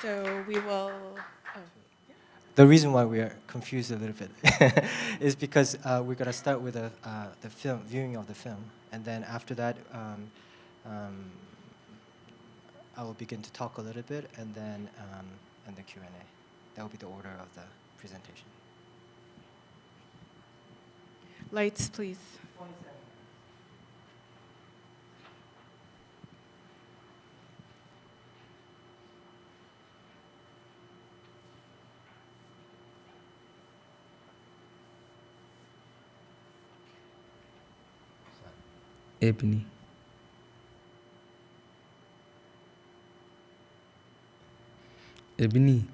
So we will. Oh. The reason why we are confused a little bit is because we're going to start with the film, viewing of the film, and then after that, I will begin to talk a little bit, and then and the Q&A. That will be the order of the presentation. Lights, please. Ebony. Ebony.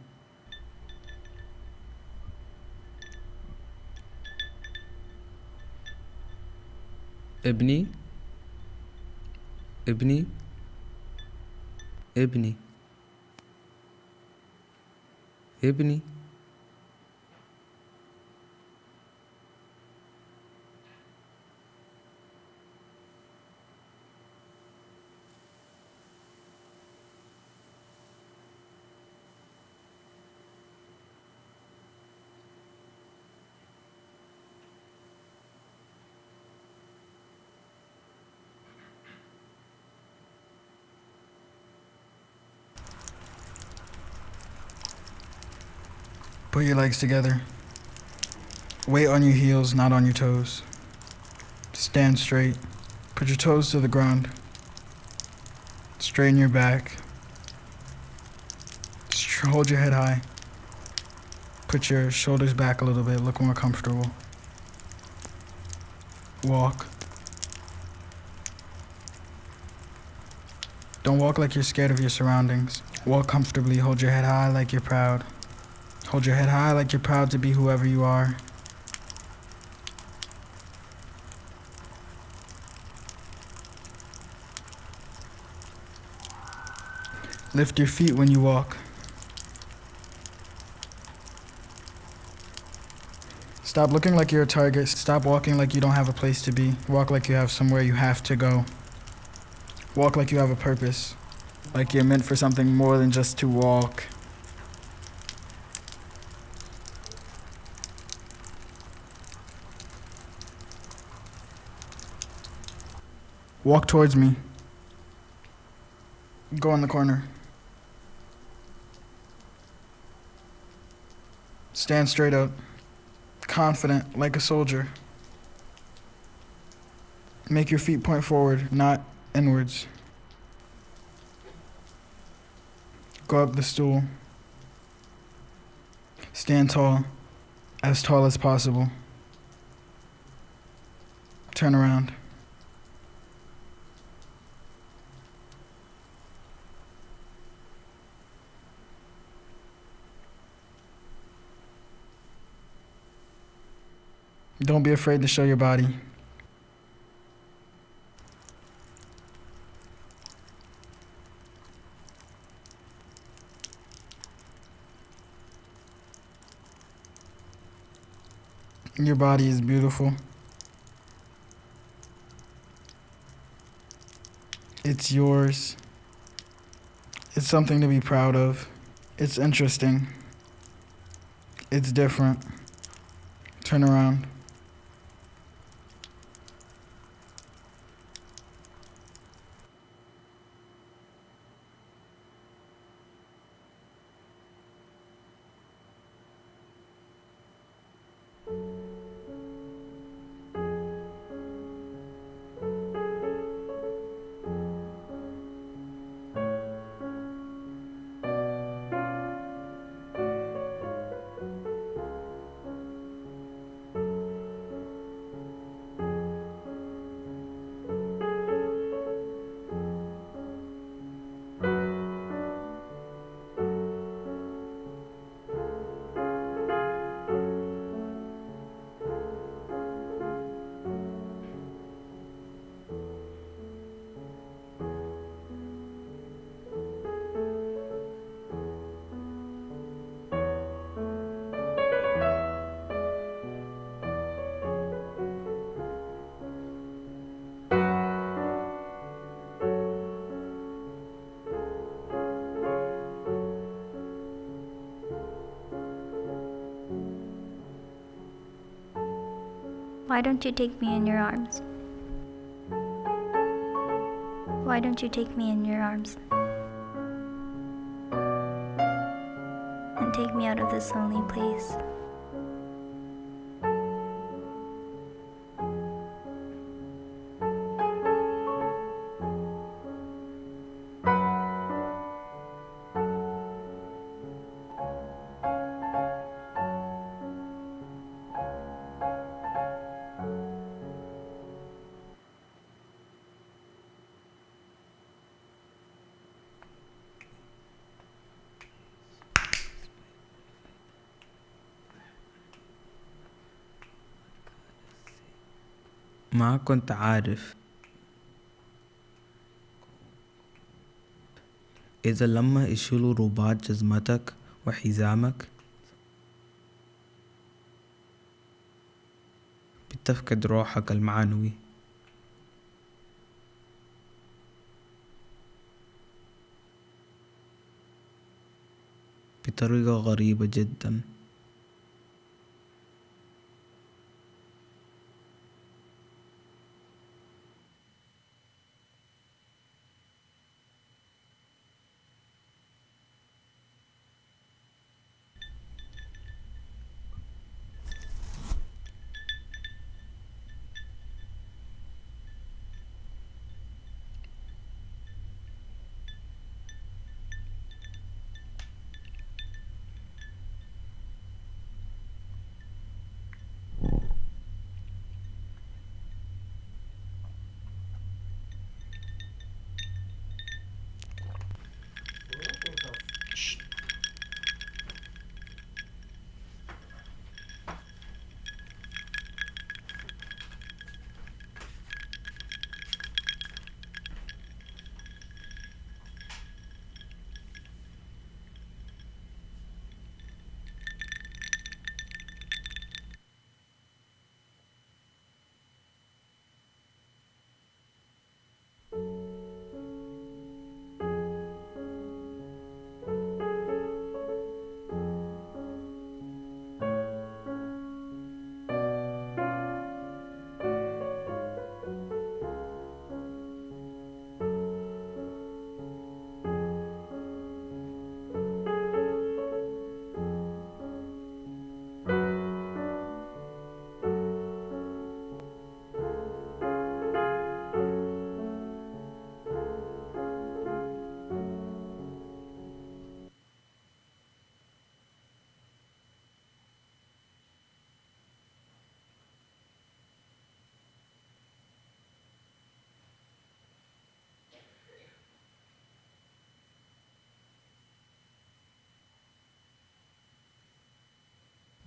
Ebony. Ebony. Ebony. Ebony. Put your legs together. Weight on your heels, not on your toes. Stand straight. Put your toes to the ground. Straighten your back. Hold your head high. Put your shoulders back a little bit. Look more comfortable. Walk. Don't walk like you're scared of your surroundings. Walk comfortably. Hold your head high like you're proud. Hold your head high like you're proud to be whoever you are. Lift your feet when you walk. Stop looking like you're a target. Stop walking like you don't have a place to be. Walk like you have somewhere you have to go. Walk like you have a purpose. Like you're meant for something more than just to walk. Walk towards me. Go in the corner. Stand straight up. Confident, like a soldier. Make your feet point forward, not inwards. Go up the stool. Stand tall as possible. Turn around. Don't be afraid to show your body. Your body is beautiful. It's yours. It's something to be proud of. It's interesting. It's different. Turn around. Why don't you take me in your arms? Why don't you take me in your arms? And take me out of this lonely place. ما كنت عارف إذا لما يشيلوا رباط جزمتك وحزامك بتفقد روحك المعنوي. بطريقة غريبة جدا.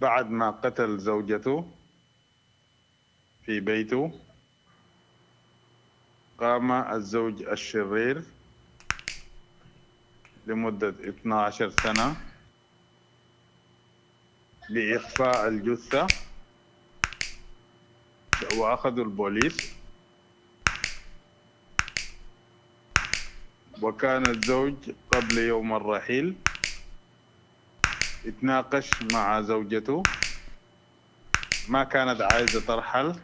بعد ما قتل زوجته في بيته، قام الزوج الشرير لمدة 12 سنة لإخفاء الجثة، وأخذوا البوليس. وكان الزوج قبل يوم الرحيل اتناقش مع زوجته، ما كانت عايزة ترحل،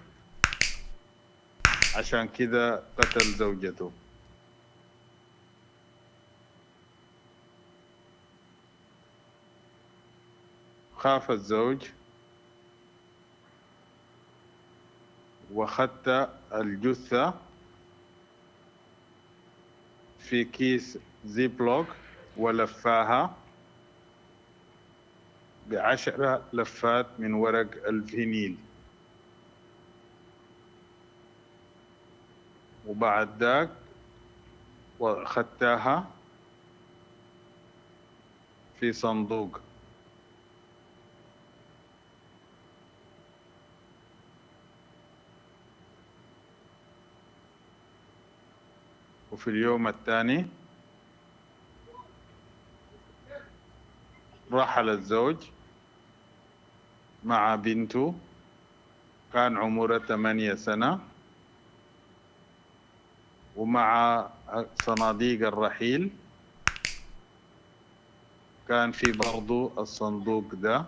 عشان كده قتل زوجته. خاف الزوج وخدت الجثة في كيس زيبلوك ولفاها ب10 لفات من ورق الفينيل، وبعد ذاك وخدتها في صندوق. وفي اليوم الثاني رحل الزوج مع بنته، كان عمره 8 سنة، ومع صناديق الرحيل كان في برضو الصندوق ده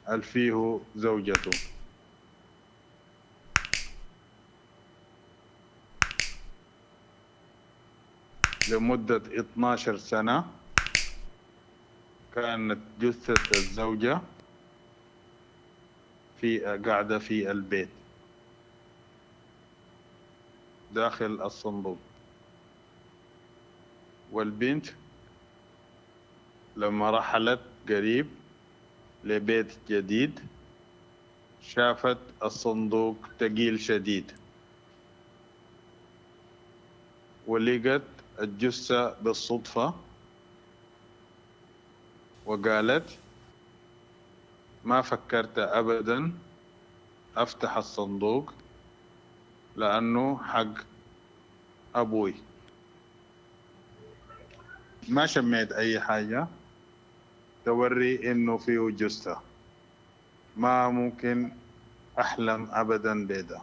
اللي فيه زوجته. لمدة 12 سنة. كانت جثة الزوجة قاعدة في البيت داخل الصندوق، والبنت لما رحلت قريب لبيت جديد شافت الصندوق ثقيل شديد، ولقت الجثة بالصدفة، وقالت ما فكرت أبدا أفتح الصندوق لأنه حق أبوي. ما شميت أي حاجة توري إنه فيه جثة، ما ممكن أحلم أبدا بده.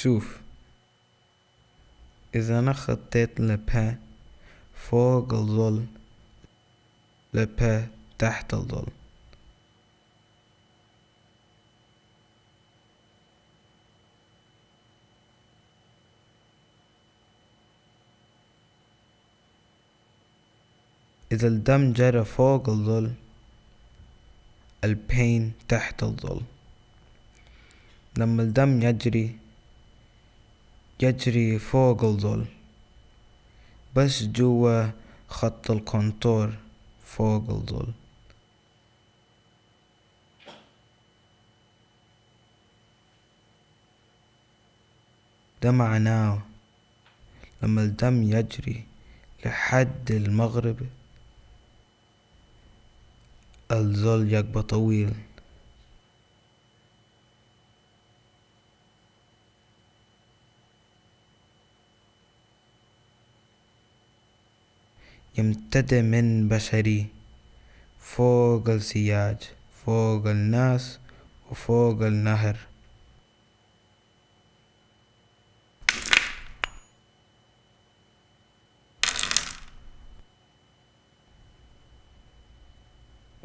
شوف، إذا أنا خطيت لبا فوق الظل لبا تحت الظل، إذا الدم جرى فوق الظل البين تحت الظل. لما الدم يجري فوق الظل بس جوا خط الكونتور فوق الظل. ده معناه لما الدم يجري لحد المغرب الظل يبقى طويل، يمتد من بشري فوق السياج، فوق الناس وفوق النهر.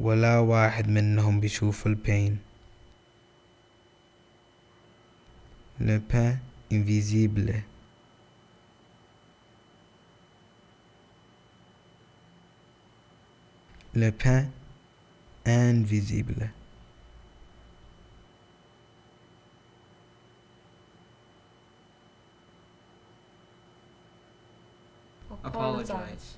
ولا واحد منهم بيشوف البين. Le pain invisible. Le pain invisible. Apologize.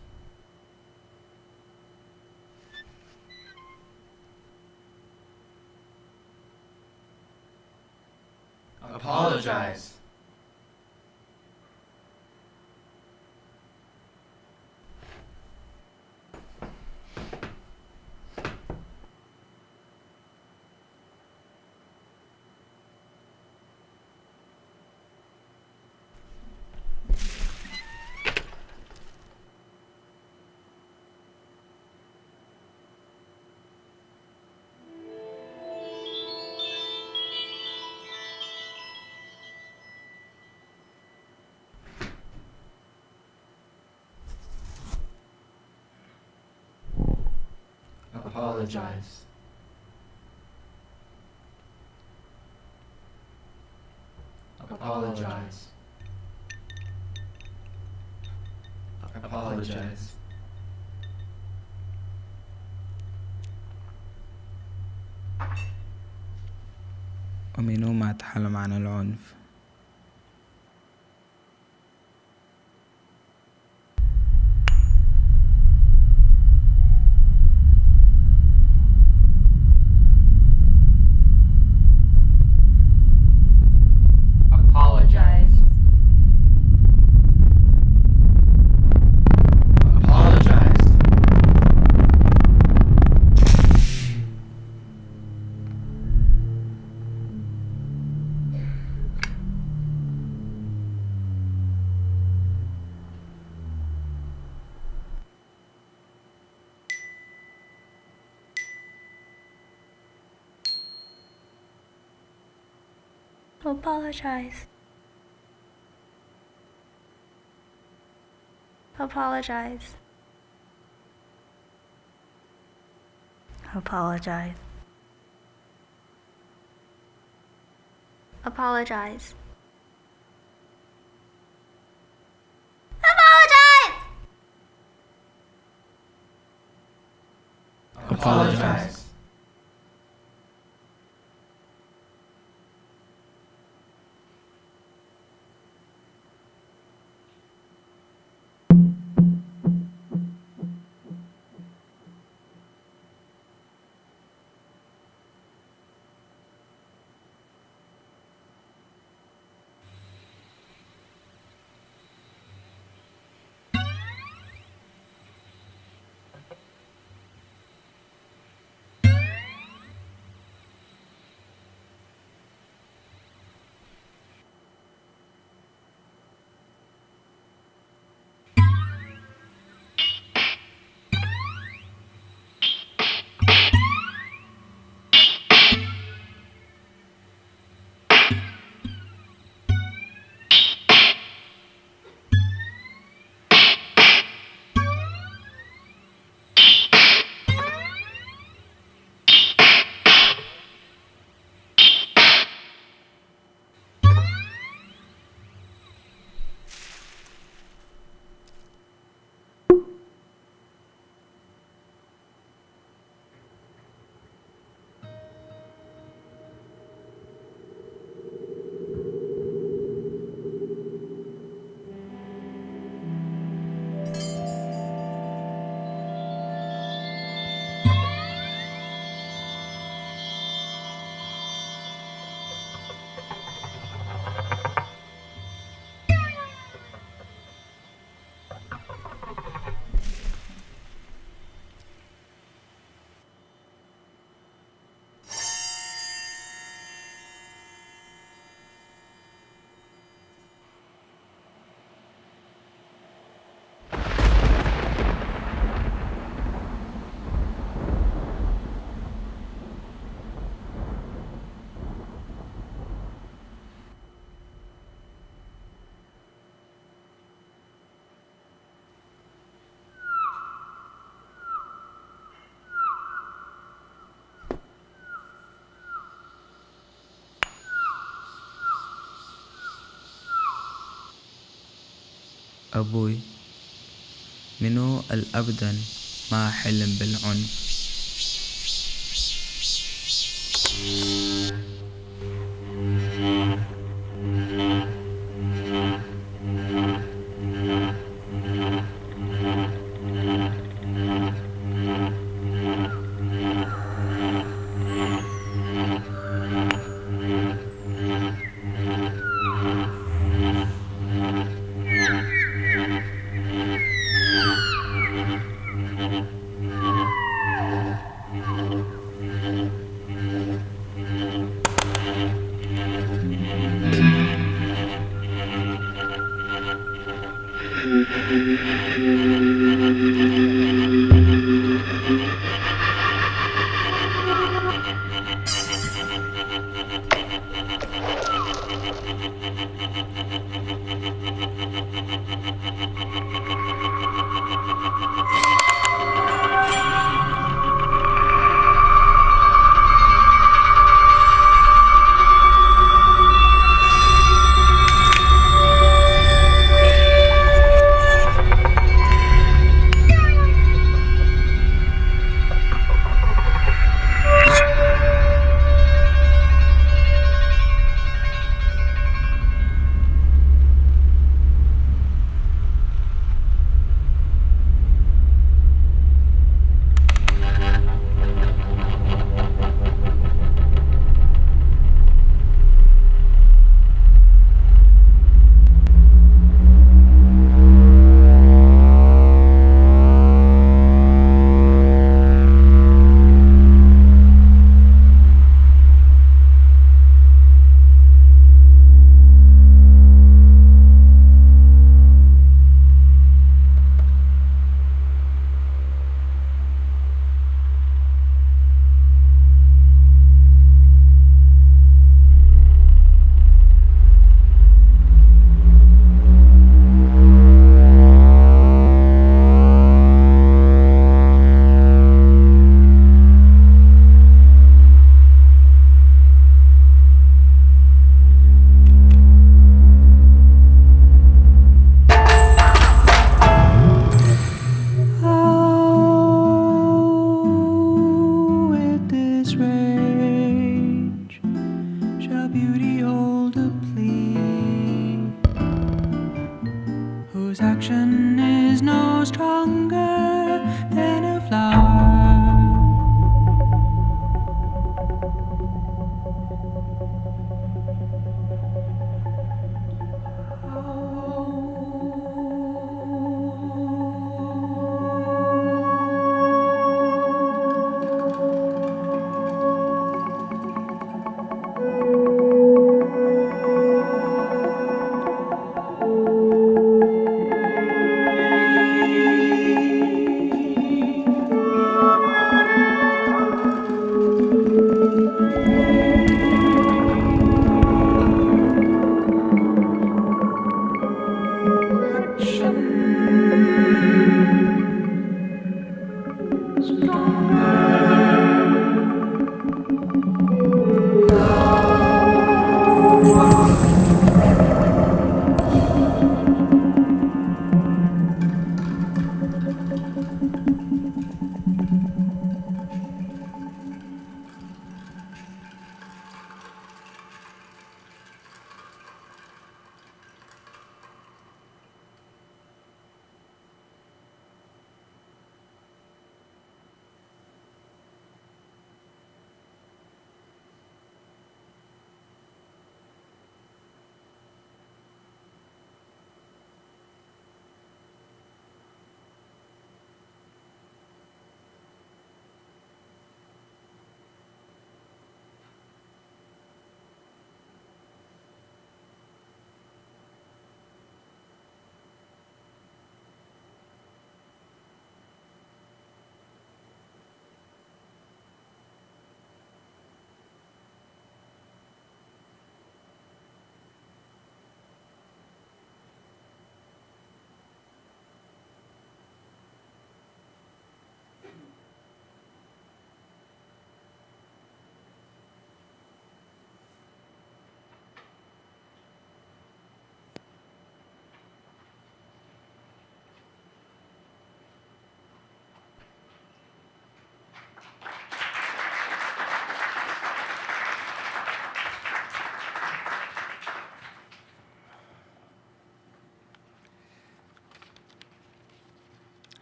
Apologize. Apologize. Apologize. Apologize. ومنو ما تحلم عن العنف. Apologize. Apologize. Apologize. Apologize. Apologize. Apologize. Apologize. أبوي منو الأبداً ما حلم بالعنف.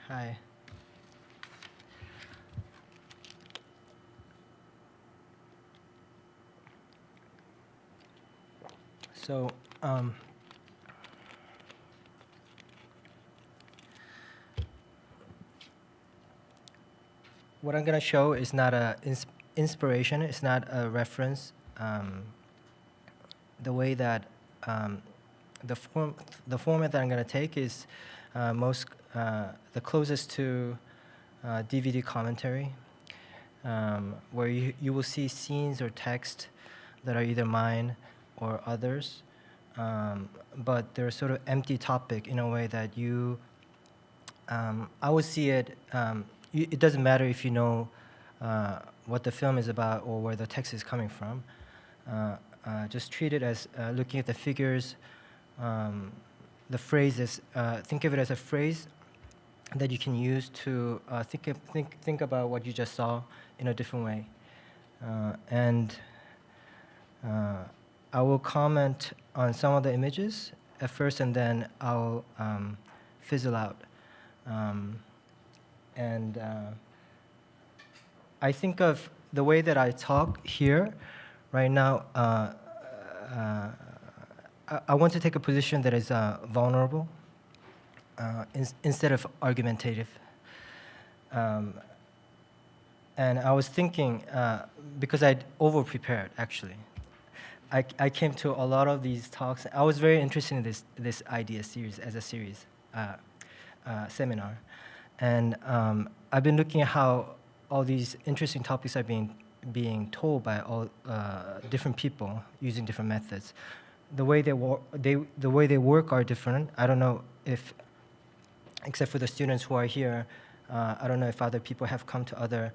Hi. So, what I'm going to show is not a inspiration. It's not a reference. The way that the format that I'm going to take is the closest to DVD commentary, where you will see scenes or text that are either mine or others, but they're sort of empty topic in a way that I would see it. It doesn't matter if you know what the film is about or where the text is coming from. Just treat it as looking at the figures, the phrases. Think of it as a phrase that you can use to think about what you just saw in a different way. And I will comment on some of the images at first, and then I'll fizzle out. And I think of the way that I talk here right now. I want to take a position that is vulnerable instead of argumentative. And I was thinking, because I'd over-prepared, actually. I came to a lot of these talks. I was very interested in this IDS series as a series seminar. And I've been looking at how all these interesting topics are being told by all different people using different methods. The way they work are different. I don't know if, except for the students who are here, I don't know if other people have come to other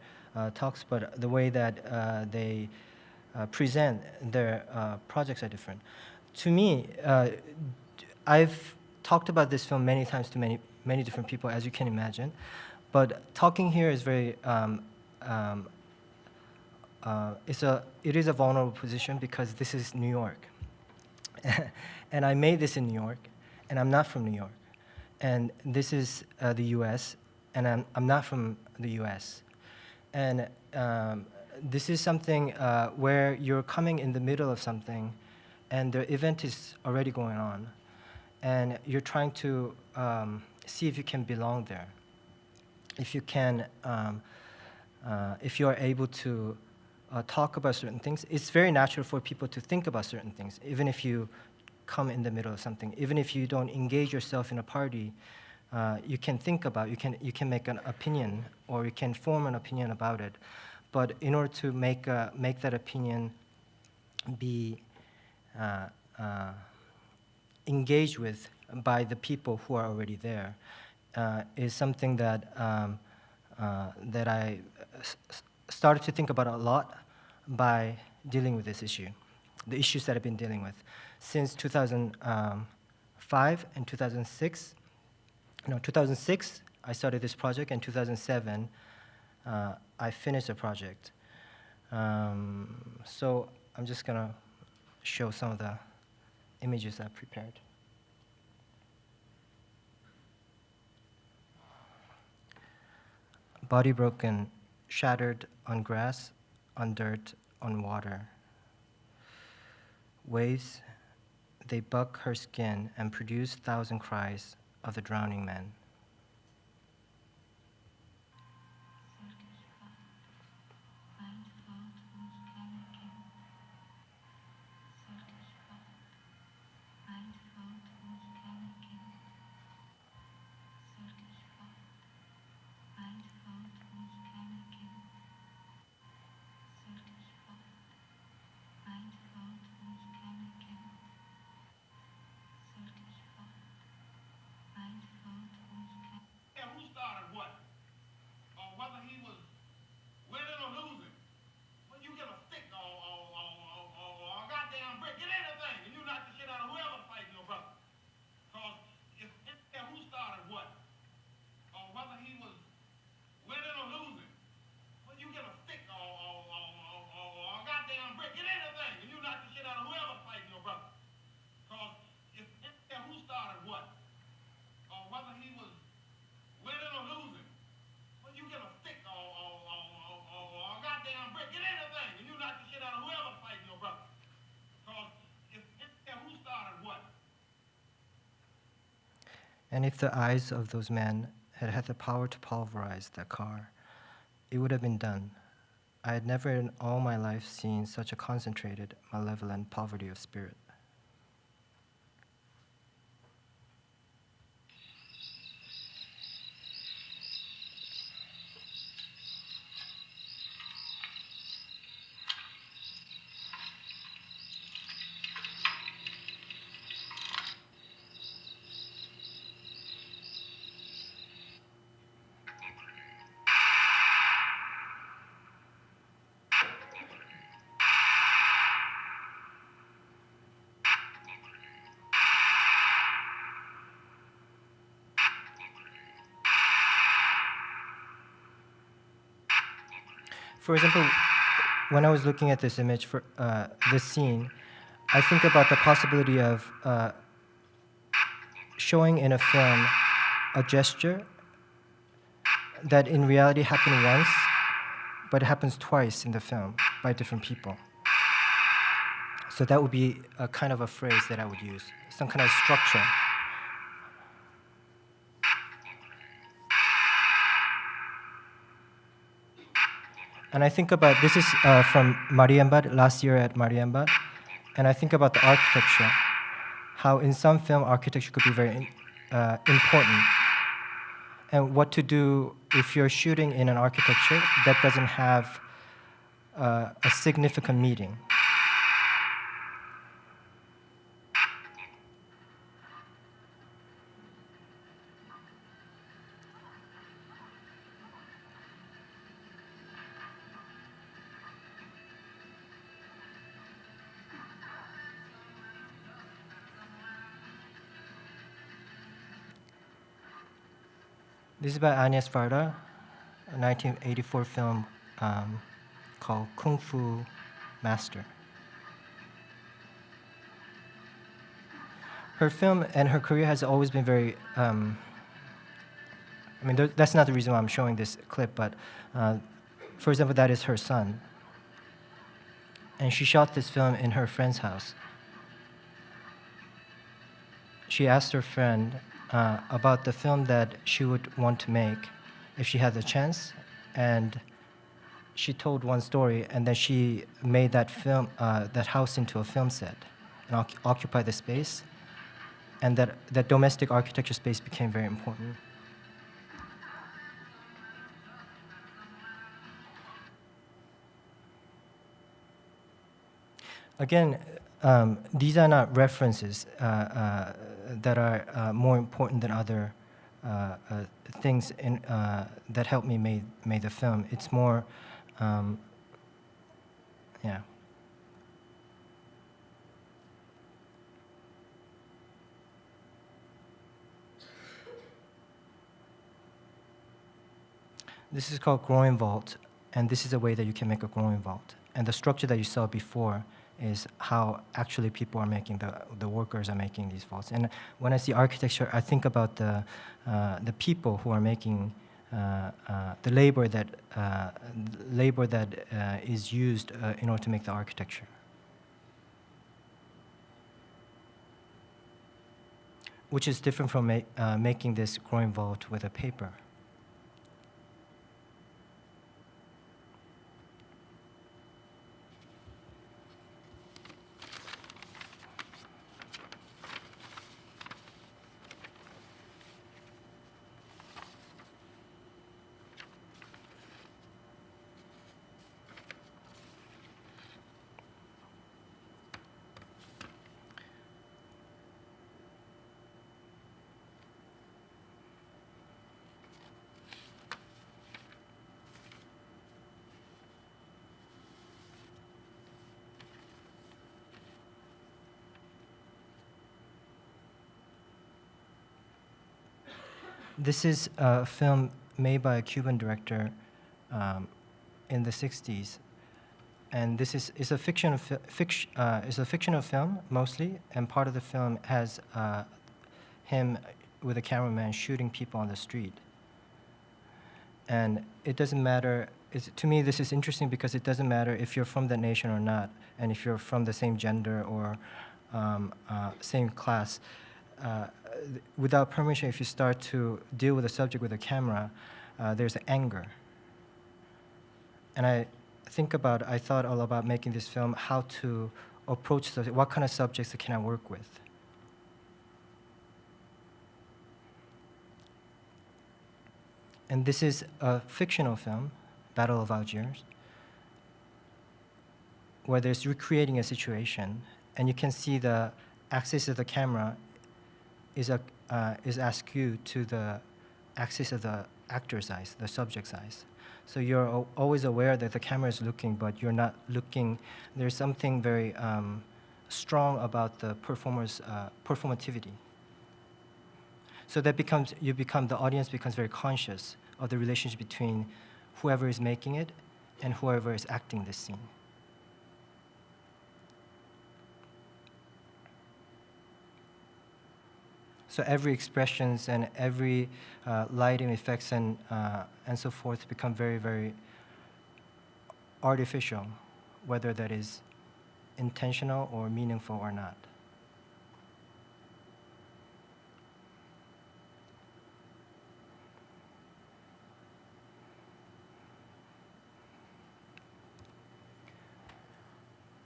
talks, but the way that they present their projects are different. To me, I've talked about this film many times to many different people, as you can imagine, but talking here is very it is a vulnerable position because this is New York. And I made this in New York, and I'm not from New York. And this is the US, and I'm not from the US. And this is something where you're coming in the middle of something, and the event is already going on, and you're trying to see if you can belong there. If you can, if you are able to talk about certain things, it's very natural for people to think about certain things, even if you come in the middle of something. Even if you don't engage yourself in a party, you can think about, you can make an opinion, or you can form an opinion about it. But in order to make that opinion be engaged with by the people who are already there, is something that that I started to think about a lot by dealing with this issue, the issues that I've been dealing with since 2005 and 2006. No, 2006 I started this project, and 2007 I finished the project. So I'm just gonna show some of the images I prepared. Body broken, shattered on grass, on dirt, on water. Waves, they buck her skin and produce 1,000 cries of the drowning man. And if the eyes of those men had had the power to pulverize that car, it would have been done. I had never in all my life seen such a concentrated, malevolent poverty of spirit. For example, when I was looking at this image for this scene, I think about the possibility of showing in a film a gesture that in reality happened once, but it happens twice in the film by different people. So that would be a kind of a phrase that I would use, some kind of structure. And I think about, this is from Marienbad, last year at Marienbad, and I think about the architecture, how in some film architecture could be very important, and what to do if you're shooting in an architecture that doesn't have a significant meaning. This is by Agnes Varda, a 1984 film called Kung Fu Master. Her film and her career has always been very, that's not the reason why I'm showing this clip, but for example, that is her son. And she shot this film in her friend's house. She asked her friend about the film that she would want to make if she had the chance, and she told one story, and then she made that film, that house into a film set, and occupied the space, and that domestic architecture space became very important. Again, these are not references that are more important than other things that helped me make the film. It's more, yeah. This is called growing vault, and this is a way that you can make a growing vault. And the structure that you saw before is how actually people are making, the workers are making these vaults. And when I see architecture, I think about the people who are making the labor that is used in order to make the architecture. Which is different from making this growing vault with a paper. This is a film made by a Cuban director in the 60s. And this is a fictional film, mostly, and part of the film has him with a cameraman shooting people on the street. And it doesn't matter, to me this is interesting because it doesn't matter if you're from the nation or not, and if you're from the same gender or same class. without permission, if you start to deal with a subject with a camera, there's anger. And I thought all about making this film, how to approach what kind of subjects can I work with. And this is a fictional film, Battle of Algiers, where there's recreating a situation, and you can see the axis of the camera is askew to the axis of the actor's eyes, the subject's eyes. So you're always aware that the camera is looking, but you're not looking. There's something very strong about the performer's performativity. So that the audience becomes very conscious of the relationship between whoever is making it and whoever is acting this scene. So every expressions and every lighting effects and so forth become very, very artificial, whether that is intentional or meaningful or not.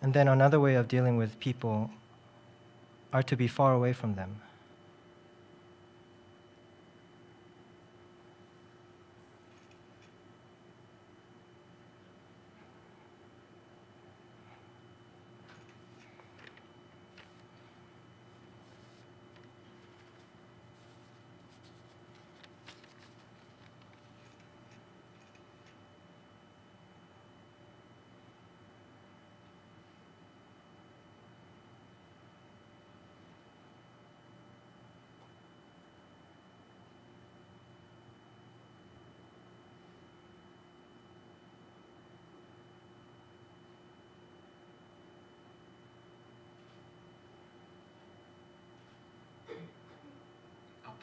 And then another way of dealing with people are to be far away from them.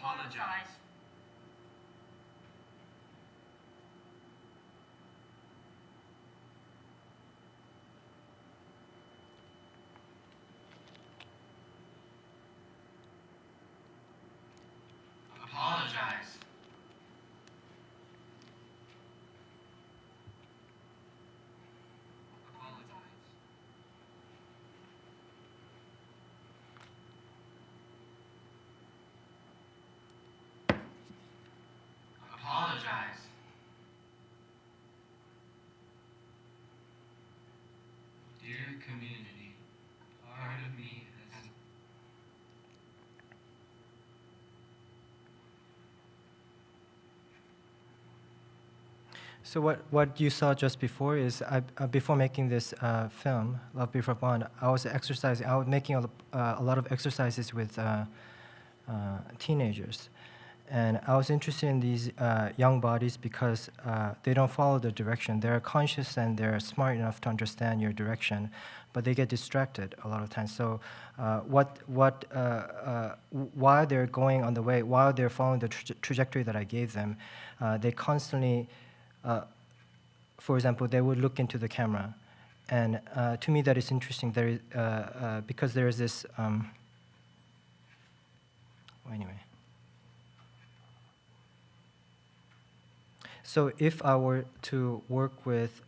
Apologize. Apologize. Apologize. Dear community, part of me has... So what you saw just before is, before making this film, Love Before Bond, I was exercising. I was making a lot of exercises with teenagers. And I was interested in these young bodies because they don't follow the direction. They're conscious and they're smart enough to understand your direction, but they get distracted a lot of times. So while they're going on the way, while they're following the trajectory that I gave them, they constantly, for example, they would look into the camera. And to me that is interesting. There is, because there is this, well, anyway. So if I were to work with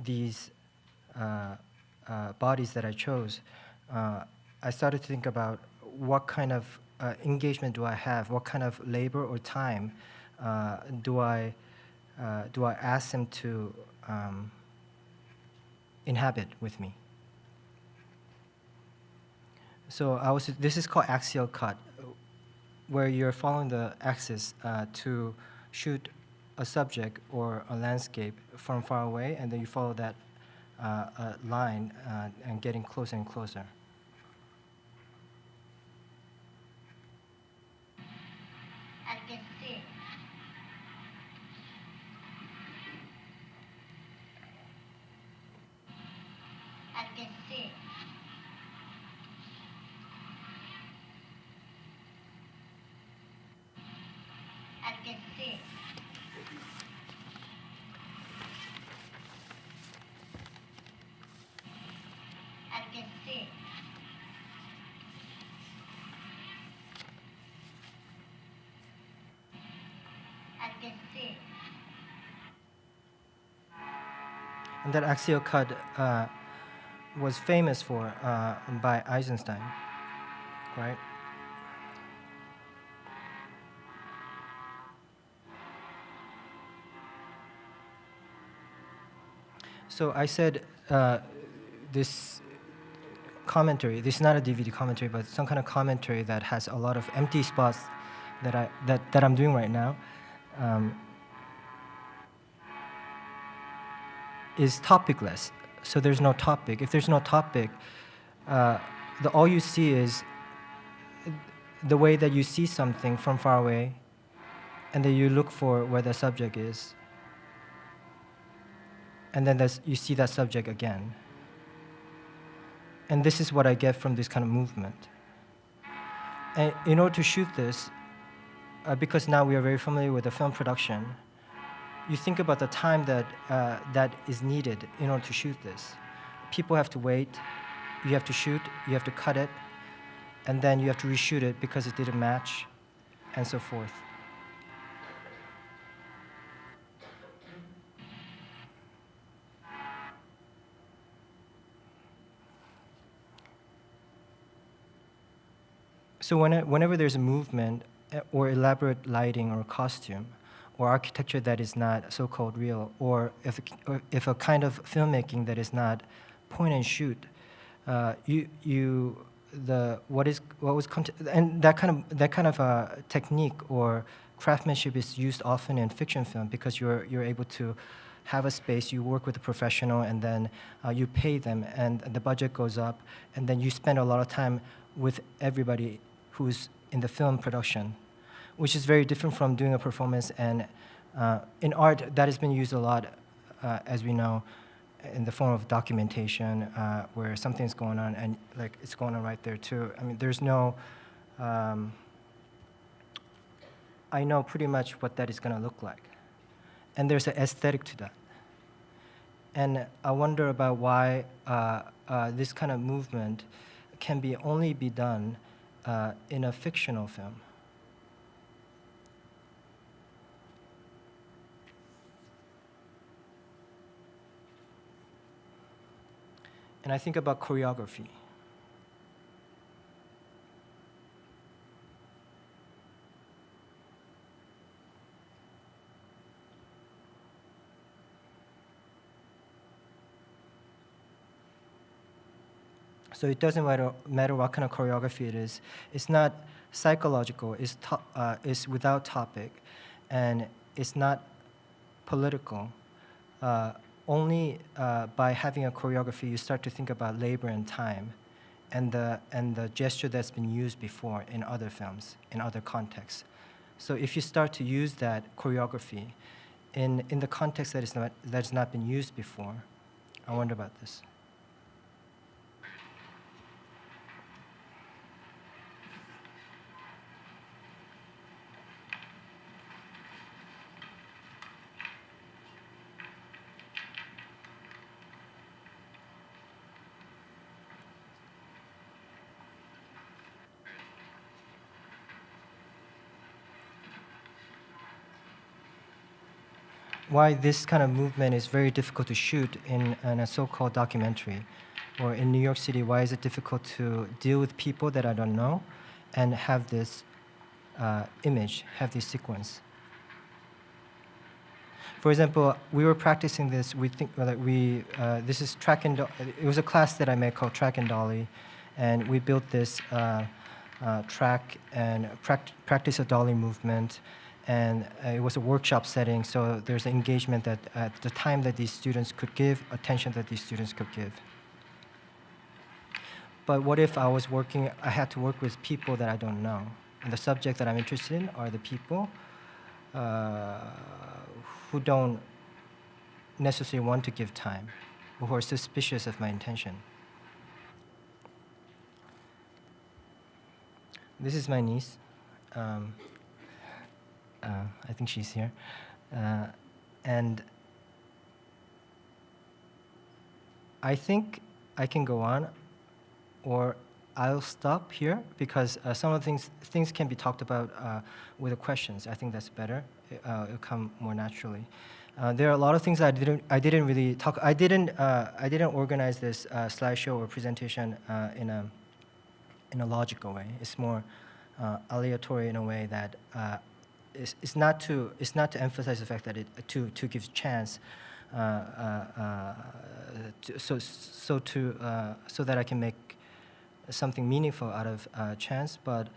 these bodies that I chose, I started to think about what kind of engagement do I have, what kind of labor or time do I ask them to inhabit with me. So this is called axial cut, where you're following the axis to shoot a subject or a landscape from far away, and then you follow that line and getting closer and closer. I can see. I can see. I can see. I can see. can see. And that axial cut was famous for by Eisenstein, right? So I said this commentary. This is not a DVD commentary, but some kind of commentary that has a lot of empty spots that I'm doing right now. Is topicless. So there's no topic. If there's no topic, all you see is the way that you see something from far away, and then you look for where the subject is, and then you see that subject again. And this is what I get from this kind of movement. And in order to shoot this, because now we are very familiar with the film production, you think about the time that is needed in order to shoot this. People have to wait, you have to shoot, you have to cut it, and then you have to reshoot it because it didn't match, and so forth. So whenever there's a movement or elaborate lighting or costume, or architecture that is not so-called real, or if a kind of filmmaking that is not point and shoot, and that kind of technique or craftsmanship is used often in fiction film because you're able to have a space, you work with a professional, and then you pay them, and the budget goes up, and then you spend a lot of time with everybody who's in the film production, which is very different from doing a performance. And in art, that has been used a lot, as we know, in the form of documentation, where something's going on, and like it's going on right there too. I mean, there's no. I know pretty much what that is going to look like, and there's an aesthetic to that. And I wonder about why this kind of movement can only be done in a fictional film. And I think about choreography. So it doesn't matter what kind of choreography it is. It's not psychological. It's without topic, and it's not political. Only by having a choreography, you start to think about labor and time, and the gesture that's been used before in other films, in other contexts. So if you start to use that choreography in the context that's not been used before, I wonder about this. Why this kind of movement is very difficult to shoot in a so-called documentary, or in New York City, why is it difficult to deal with people that I don't know and have this image, have this sequence? For example, we were practicing this. We think that this is track and it was a class that I made called Track and Dolly, and we built this track and practice a dolly movement. And it was a workshop setting, so there's an engagement that at the time that these students could give, attention that these students could give. But what if I had to work with people that I don't know, and the subject that I'm interested in are the people who don't necessarily want to give time, or who are suspicious of my intention. This is my niece. I think she's here. And I think I can go on, or I'll stop here because some of the things can be talked about with the questions. I think that's better. It'll come more naturally. There are a lot of things I didn't really talk. I didn't organize this slideshow or presentation in a logical way. It's more aleatory in a way that it's not to emphasize the fact that to give chance. So that I can make something meaningful out of chance, but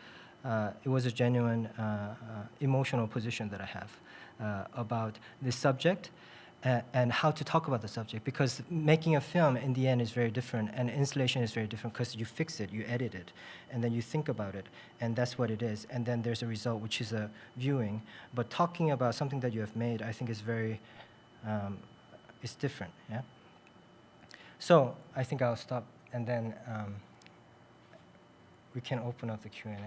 it was a genuine emotional position that I have about this subject and how to talk about the subject, because making a film in the end is very different, and installation is very different because you fix it, you edit it, and then you think about it, and that's what it is, and then there's a result, which is a viewing. But talking about something that you have made, I think is very it's different, yeah? So I think I'll stop, and then we can open up the Q&A.